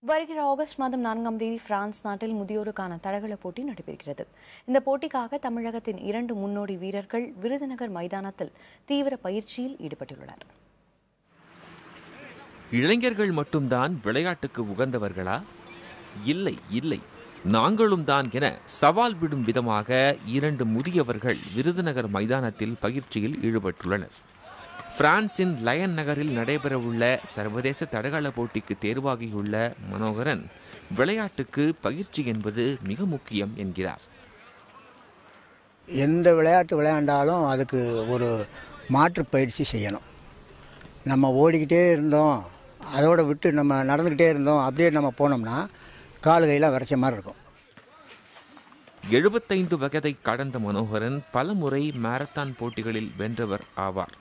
வருகிற ஆகஸ்ட் மாதம் 4ஆம் தேதி பிரான்ஸ் நாட்டில் முதியோருக்கான தடகள போட்டி நடைபெறுகிறது. இந்த போட்டிக்காக தமிழகத்தின் 2 முன்னோடி வீரர்கள் விருதுநகர் மைதானத்தில் தீவிர பயிற்சியில் ஈடுபட்டுள்ளனர். இளைஞர்கள் மட்டும்தான் விளையாட்டுக்கு உகந்தவர்களா? இல்லை இல்லை, நாங்களும் தான் என சவால் விடும் விதமாக 2 முதியவர்கள் விருதுநகர் மைதானத்தில் பயிற்சியில் ஈடுபட்டுள்ளனர். பிரான்சின் லயன் நகரில் நடைபெறவுள்ள சர்வதேச தடகள போட்டிக்கு தேர்வாகியுள்ள மனோகரன் விளையாட்டுக்கு பயிற்சி என்பது மிக முக்கியம் என்கிறார். எந்த விளையாட்டு விளையாண்டாலும் அதுக்கு ஒரு மாற்று பயிற்சி செய்யணும். நம்ம ஓடிக்கிட்டே இருந்தோம், அதோட விட்டு நம்ம நடந்துக்கிட்டே இருந்தோம், அப்படியே நம்ம போனோம்னா கால் கையெல்லாம் விரைச்ச மாதிரி இருக்கும். 75 வயதை கடந்த மனோகரன் பலமுறை மாரத்தான் போட்டிகளில் வென்றவர் ஆவார்.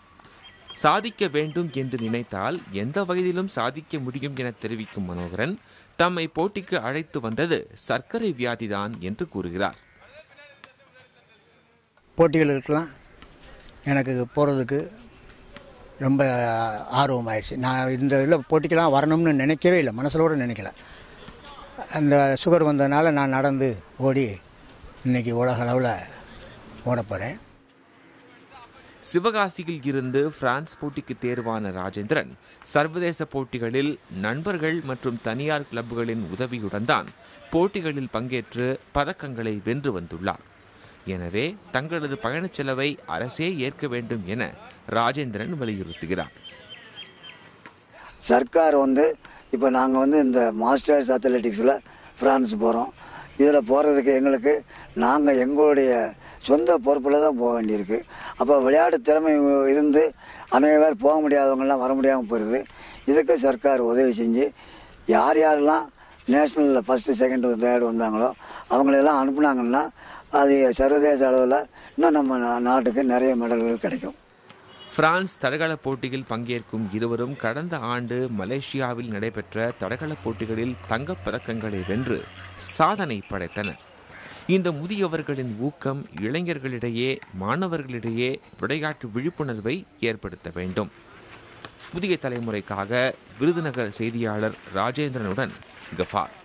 சாதிக்க வேண்டும் என்று நினைத்தால் எந்த வயதிலும் சாதிக்க முடியும் என தெரிவிக்கும் மனோகரன் தம்மை போட்டிக்கு அழைத்து வந்தது சர்க்கரை வியாதிதான் என்று கூறுகிறார். போட்டிகளுக்கெல்லாம் எனக்கு போகிறதுக்கு ரொம்ப ஆர்வமாயிடுச்சு. நான் இந்த இதில் போட்டிக்கெல்லாம் வரணும்னு நினைக்கவே இல்லை, மனசிலோடு நினைக்கல. அந்த சுகர் வந்ததுனால நான் நடந்து ஓடி இன்றைக்கி உலக அளவில் ஓட போகிறேன். சிவகாசியில் இருந்து பிரான்ஸ் போட்டிக்கு தேர்வான ராஜேந்திரன் சர்வதேச போட்டிகளில் நண்பர்கள் மற்றும் தனியார் கிளப்புகளின் உதவியுடன் தான் போட்டிகளில் பங்கேற்று பதக்கங்களை வென்று வந்துள்ளார். எனவே தங்களது பயணச் செலவை அரசே ஏற்க வேண்டும் என ராஜேந்திரன் வலியுறுத்துகிறார். சர்க்கார் இப்போ நாங்கள் இந்த மாஸ்டர்ஸ் அத்லெட்டிக்ஸில் பிரான்ஸ் போகிறோம். இதில் போகிறதுக்கு எங்களுக்கு நாங்கள் எங்களுடைய சொந்த பொறுப்பில் தான் போக வேண்டியிருக்கு. அப்போ விளையாட்டு திறமை இருந்து அநேக பேர் போக முடியாதவங்கெல்லாம் வர முடியாமல் போயிடுது. இதுக்கு சர்க்கார் உதவி செஞ்சு யார் யாரெல்லாம் நேஷ்னலில் ஃபஸ்ட்டு செகண்டு தேர்டு வந்தாங்களோ அவங்களெல்லாம் அனுப்புனாங்கன்னா அது சர்வதேச அளவில் இன்னும் நம்ம நாட்டுக்கு நிறைய மெடல்கள் கிடைக்கும். பிரான்ஸ் தடகள போட்டியில் பங்கேற்கும் இருவரும் கடந்த ஆண்டு மலேசியாவில் நடைபெற்ற தடகள போட்டிகளில் தங்கப் பதக்கங்களை வென்று சாதனை படைத்தனர். இந்த முதியவர்களின் ஊக்கம் இளைஞர்களிடையே மாணவர்களிடையே விளையாட்டு விழிப்புணர்வை ஏற்படுத்த வேண்டும். புதிய தலைமுறைக்காக விருதுநகர் செய்தியாளர் ராஜேந்திரனுடன் கஃபார்.